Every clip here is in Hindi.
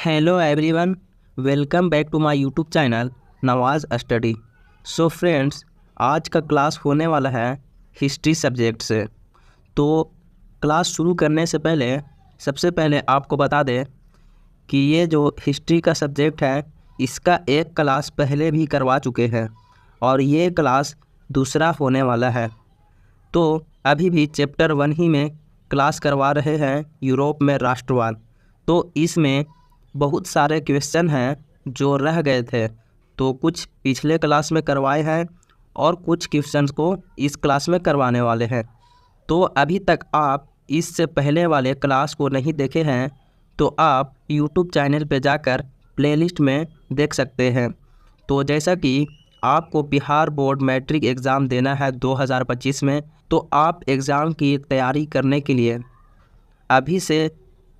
Hello everyone, welcome back to my YouTube channel Nawaz study. So friends, आज का क्लास होने वाला है हिस्ट्री सब्जेक्ट से। तो क्लास शुरू करने से पहले सबसे पहले आपको बता दें कि ये जो हिस्ट्री का सब्जेक्ट है इसका एक क्लास पहले भी करवा चुके हैं और ये क्लास दूसरा होने वाला है। तो अभी भी चैप्टर 1 ही में क्लास करवा रहे हैं, यूरोप में राष्ट्रवाद। तो इसमें बहुत सारे क्वेश्चन हैं जो रह गए थे, तो कुछ पिछले क्लास में करवाए हैं और कुछ क्वेश्चंस को इस क्लास में करवाने वाले हैं। तो अभी तक आप इससे पहले वाले क्लास को नहीं देखे हैं तो आप यूट्यूब चैनल पे जाकर प्लेलिस्ट में देख सकते हैं। तो जैसा कि आपको बिहार बोर्ड मैट्रिक एग्ज़ाम देना है 2025 में, तो आप एग्ज़ाम की तैयारी करने के लिए अभी से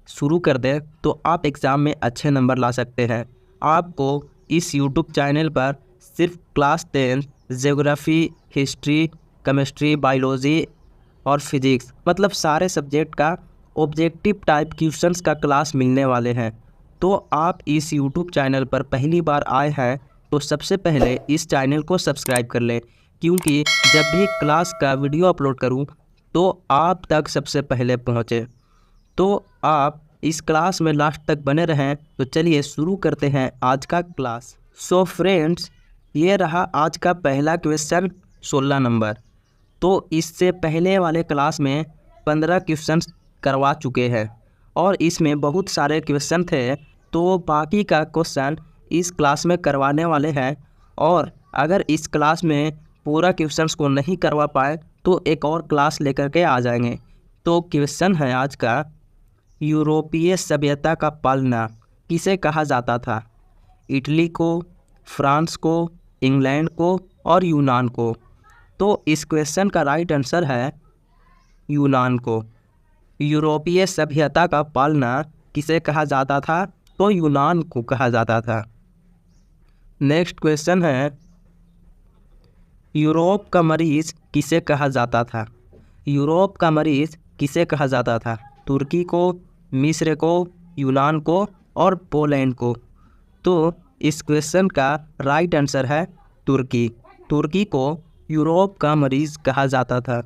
शुरू कर दें तो आप एग्ज़ाम में अच्छे नंबर ला सकते हैं। आपको इस यूट्यूब चैनल पर सिर्फ class 10 geography, history, chemistry, biology और फिजिक्स मतलब सारे सब्जेक्ट का ऑब्जेक्टिव टाइप क्वेश्चंस का क्लास मिलने वाले हैं। तो आप इस यूट्यूब चैनल पर पहली बार आए हैं तो सबसे पहले इस चैनल को सब्सक्राइब कर लें, क्योंकि जब भी क्लास का वीडियो अपलोड करूं तो आप तक सबसे पहले पहुंचे। तो आप इस क्लास में लास्ट तक बने रहें। तो चलिए शुरू करते हैं आज का क्लास। सो फ्रेंड्स, ये रहा आज का पहला क्वेश्चन 16 नंबर। तो इससे पहले वाले क्लास में 15 क्वेश्चन करवा चुके हैं और इसमें बहुत सारे क्वेश्चन थे, तो बाकी का क्वेश्चन इस क्लास में करवाने वाले हैं। और अगर इस क्लास में पूरा क्वेश्चंस को नहीं करवा पाए तो एक और क्लास लेकर के आ जाएंगे। तो क्वेश्चन है आज का, यूरोपीय सभ्यता का पालना किसे कहा जाता था? इटली को, फ्रांस को, इंग्लैंड को और यूनान को। तो इस क्वेश्चन का राइट आंसर है यूनान को। यूरोपीय सभ्यता का पालना किसे कहा जाता था? तो यूनान को कहा जाता था। नेक्स्ट क्वेश्चन है, यूरोप का मरीज़ किसे कहा जाता था? यूरोप का मरीज़ किसे कहा जाता था? तुर्की को, मिस्र को, यूनान को और पोलैंड को। तो इस क्वेश्चन का राइट आंसर है तुर्की। तुर्की को यूरोप का मरीज़ कहा जाता था।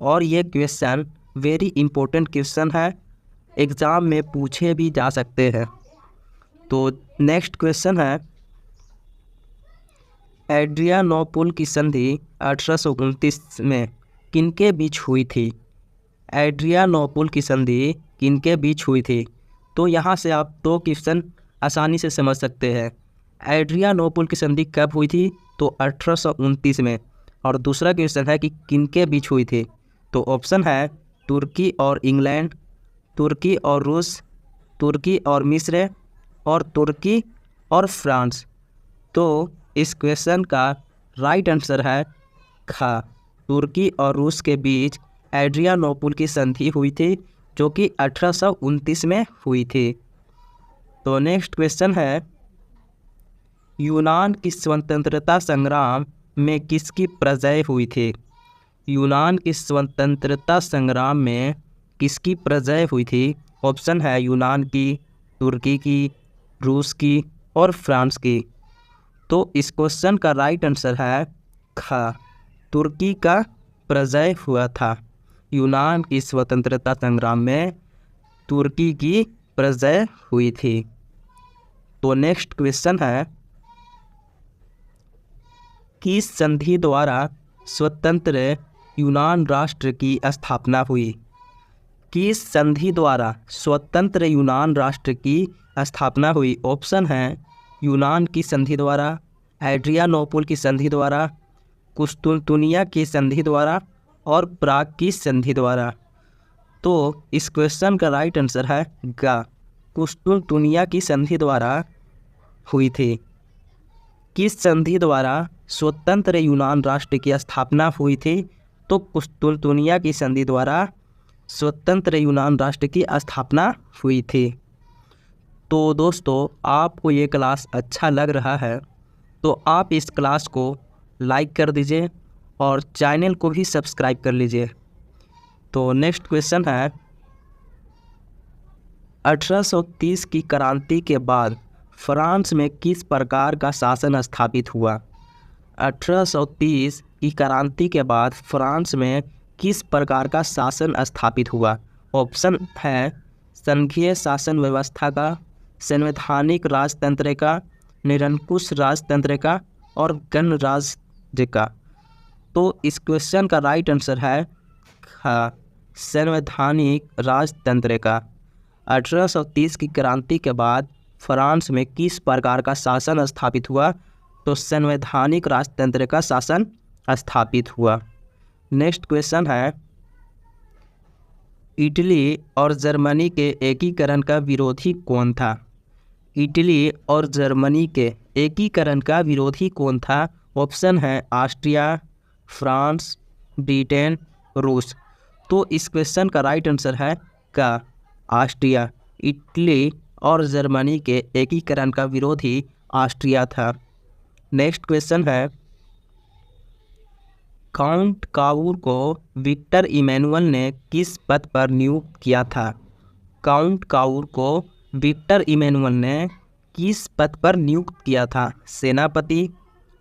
और ये क्वेश्चन वेरी इंपॉर्टेंट क्वेश्चन है, एग्ज़ाम में पूछे भी जा सकते हैं। तो नेक्स्ट क्वेश्चन है, एड्रियानोपुल की संधि 1829 में किनके बीच हुई थी? एड्रियानोपुल की संधि किनके बीच हुई थी? तो यहाँ से आप दो क्वेश्चन आसानी से समझ सकते हैं। एड्रियानोपुल की संधि कब हुई थी? तो 1829 में। और दूसरा क्वेश्चन है कि किनके बीच हुई थी? तो ऑप्शन है तुर्की और इंग्लैंड, तुर्की और रूस, तुर्की और मिस्र और तुर्की और फ्रांस। तो इस क्वेश्चन का राइट आंसर है खा। तुर्की और रूस के बीच एड्रियानोपुल की संधि हुई थी, जो कि 1829 में हुई थी। तो नेक्स्ट क्वेश्चन है, यूनान की स्वतंत्रता संग्राम में किसकी प्रजय हुई थी? यूनान की स्वतंत्रता संग्राम में किसकी प्रजय हुई थी? ऑप्शन है यूनान की, तुर्की की, रूस की और फ्रांस की। तो इस क्वेश्चन का राइट आंसर है खा, तुर्की का प्रजय हुआ था। यूनान की स्वतंत्रता संग्राम में तुर्की की प्रजय हुई थी। तो नेक्स्ट क्वेश्चन है, किस संधि द्वारा स्वतंत्र यूनान राष्ट्र की स्थापना हुई? किस संधि द्वारा स्वतंत्र यूनान राष्ट्र की स्थापना हुई? ऑप्शन है यूनान की संधि द्वारा, एड्रियानोपुल की संधि द्वारा, कुस्तुनतुनिया की संधि द्वारा और प्राग की संधि द्वारा। तो इस क्वेश्चन का राइट आंसर है गा, कुस्तुनतुनिया की संधि द्वारा हुई थी। किस संधि द्वारा स्वतंत्र यूनान राष्ट्र की स्थापना हुई थी? तो कुस्तुनतुनिया की संधि द्वारा स्वतंत्र यूनान राष्ट्र की स्थापना हुई थी। तो दोस्तों, आपको ये क्लास अच्छा लग रहा है तो आप इस क्लास को लाइक कर दीजिए और चैनल को भी सब्सक्राइब कर लीजिए। तो नेक्स्ट क्वेश्चन है, 1830 की क्रांति के बाद फ्रांस में किस प्रकार का शासन स्थापित हुआ? 1830 की क्रांति के बाद फ्रांस में किस प्रकार का शासन स्थापित हुआ? ऑप्शन है संघीय शासन व्यवस्था का, संवैधानिक राजतंत्र का, निरंकुश राजतंत्र का और गणराज्य का। तो इस क्वेश्चन का राइट आंसर है संवैधानिक राजतंत्र का। 1830 की क्रांति के बाद फ्रांस में किस प्रकार का शासन स्थापित हुआ? तो संवैधानिक राजतंत्र का शासन स्थापित हुआ। नेक्स्ट क्वेश्चन है इटली और जर्मनी के एकीकरण का विरोधी कौन था? इटली और जर्मनी के एकीकरण का विरोधी कौन था? ऑप्शन है ऑस्ट्रिया, फ्रांस, ब्रिटेन, रूस। तो इस क्वेश्चन का राइट आंसर है ऑस्ट्रिया। इटली और जर्मनी के एकीकरण का विरोधी ऑस्ट्रिया था। नेक्स्ट क्वेश्चन है काउंट काउर को विक्टर इमैनुअल ने किस पद पर नियुक्त किया था? काउंट काउर को विक्टर इमैनुअल ने किस पद पर नियुक्त किया था? सेनापति,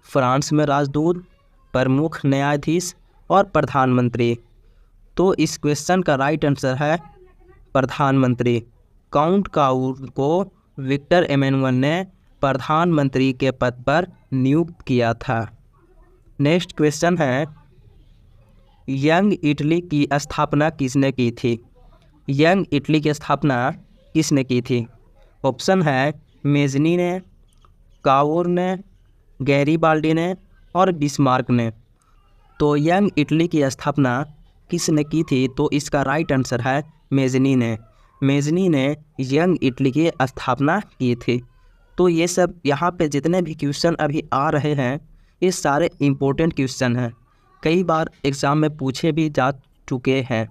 फ्रांस में राजदूत, प्रमुख न्यायाधीश और प्रधानमंत्री। तो इस क्वेश्चन का राइट आंसर है प्रधानमंत्री। काउंट काउर को विक्टर इमैनुअल ने प्रधानमंत्री के पद पर नियुक्त किया था। नेक्स्ट क्वेश्चन है यंग इटली की स्थापना किसने की थी? यंग इटली की स्थापना किसने की थी? ऑप्शन है मेजनी ने, काउर ने, गैरीबाल्डी ने और बिस्मार्क ने। तो यंग इटली की स्थापना किसने की थी? तो इसका राइट आंसर है मेजनी ने। मेजनी ने यंग इटली की स्थापना की थी। तो ये सब यहाँ पे जितने भी क्वेश्चन अभी आ रहे हैं ये सारे इम्पोर्टेंट क्वेश्चन हैं, कई बार एग्ज़ाम में पूछे भी जा चुके हैं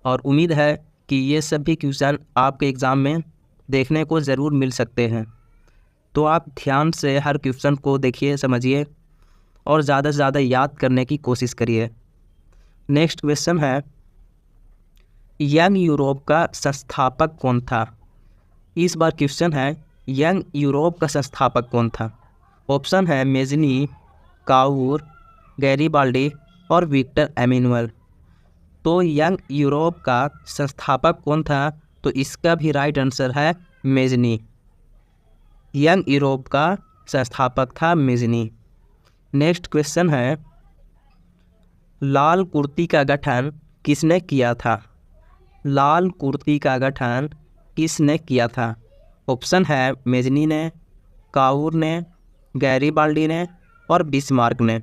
और उम्मीद है कि ये सब भी क्वेश्चन आपके एग्ज़ाम में देखने को ज़रूर मिल सकते हैं। तो आप ध्यान से हर क्वेश्चन को देखिए, समझिए और ज़्यादा से ज़्यादा याद करने की कोशिश करिए। नेक्स्ट क्वेश्चन है यंग यूरोप का संस्थापक कौन था? इस बार क्वेश्चन है यंग यूरोप का संस्थापक कौन था? ऑप्शन है मेजनी, काउर, गैरीबाल्डी और विक्टर इमैनुअल। तो यंग यूरोप का संस्थापक कौन था? तो इसका भी राइट आंसर है मेजनी। यंग यूरोप का संस्थापक था मेजनी। नेक्स्ट क्वेश्चन है लाल कुर्ती का गठन किसने किया था? लाल कुर्ती का गठन किसने किया था? ऑप्शन है मेजनी ने, काउर ने, गैरीबाल्डी ने और बिस्मार्क ने।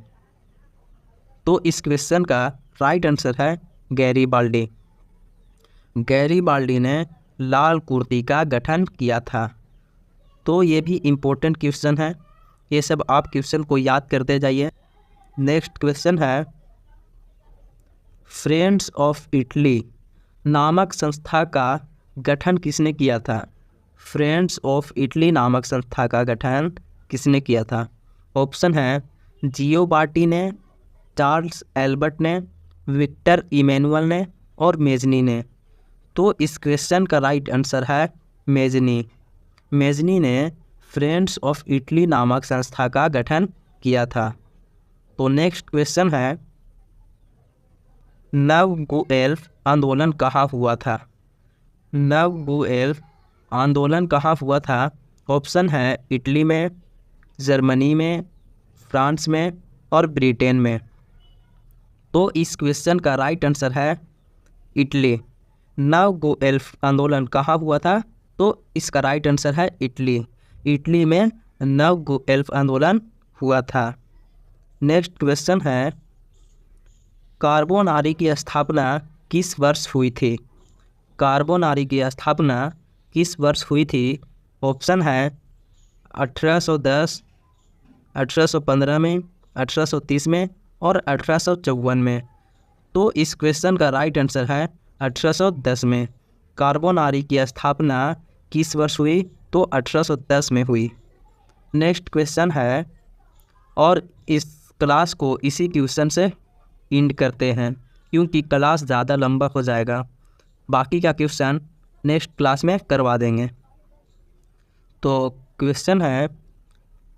तो इस क्वेश्चन का राइट आंसर है गैरीबाल्डी। गैरीबाल्डी ने लाल कुर्ती का गठन किया था। तो ये भी इम्पोर्टेंट क्वेश्चन है, ये सब आप क्वेश्चन को याद करते जाइए। नेक्स्ट क्वेश्चन है फ्रेंड्स ऑफ इटली नामक संस्था का गठन किसने किया था? फ्रेंड्स ऑफ इटली नामक संस्था का गठन किसने किया था? ऑप्शन है जियोबार्टी ने, चार्ल्स एल्बर्ट ने, विक्टर इमैनुअल ने और मेजनी ने। तो इस क्वेश्चन का राइट आंसर है मेजनी। मेजनी ने फ्रेंड्स ऑफ इटली नामक संस्था का गठन किया था। तो नेक्स्ट क्वेश्चन है नवगुएल्फ आंदोलन कहाँ हुआ था? नवगुएल्फ आंदोलन कहाँ हुआ था? ऑप्शन है इटली में, जर्मनी में, फ्रांस में और ब्रिटेन में। तो इस क्वेश्चन का राइट आंसर है इटली। नवगुएल्फ आंदोलन कहाँ हुआ था? तो इसका राइट आंसर है इटली। इटली में नवगुएल्फ आंदोलन हुआ था। नेक्स्ट क्वेश्चन है कार्बोनारी की स्थापना किस वर्ष हुई थी? कार्बोनारी की स्थापना किस वर्ष हुई थी? ऑप्शन है 1810, 1815 में, 1830 में और 1854 में। तो इस क्वेश्चन का राइट आंसर है 1810 में। कार्बोनारी की स्थापना किस वर्ष हुई? तो 1810 में हुई। नेक्स्ट क्वेश्चन है और इस क्लास को इसी क्वेश्चन से एंड करते हैं क्योंकि क्लास ज़्यादा लंबा हो जाएगा। बाकी का क्वेश्चन नेक्स्ट क्लास में करवा देंगे। तो क्वेश्चन है,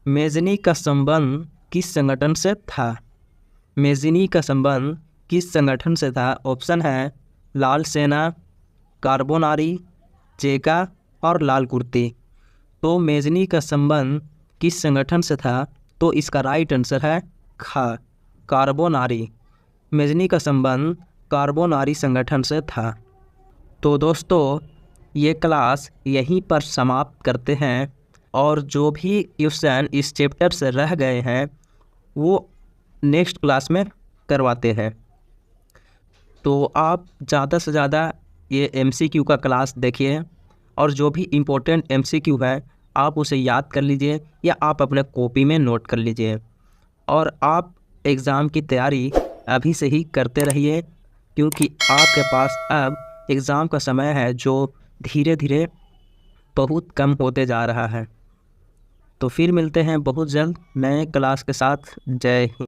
मेजनी का संबंध किस संगठन से था? मेजनी का संबंध किस संगठन से था? ऑप्शन है लाल सेना, कार्बोनारी, चेका और लाल कुर्ती। तो मेजनी का संबंध किस संगठन से था? तो इसका राइट आंसर है ख, कार्बोनारी। मेजनी का संबंध कार्बोनारी संगठन से था। तो दोस्तों ये क्लास यहीं पर समाप्त करते हैं, और जो भी क्वेश्चन इस चैप्टर से रह गए हैं वो नेक्स्ट क्लास में करवाते हैं। तो आप ज़्यादा से ज़्यादा ये MCQ का क्लास देखिए, और जो भी इम्पोर्टेंट MCQ है आप उसे याद कर लीजिए या आप अपने कॉपी में नोट कर लीजिए, और आप एग्ज़ाम की तैयारी अभी से ही करते रहिए, क्योंकि आपके पास अब एग्ज़ाम का समय है जो धीरे धीरे बहुत कम होते जा रहा है। तो फिर मिलते हैं बहुत जल्द नए क्लास के साथ। जय हिंद।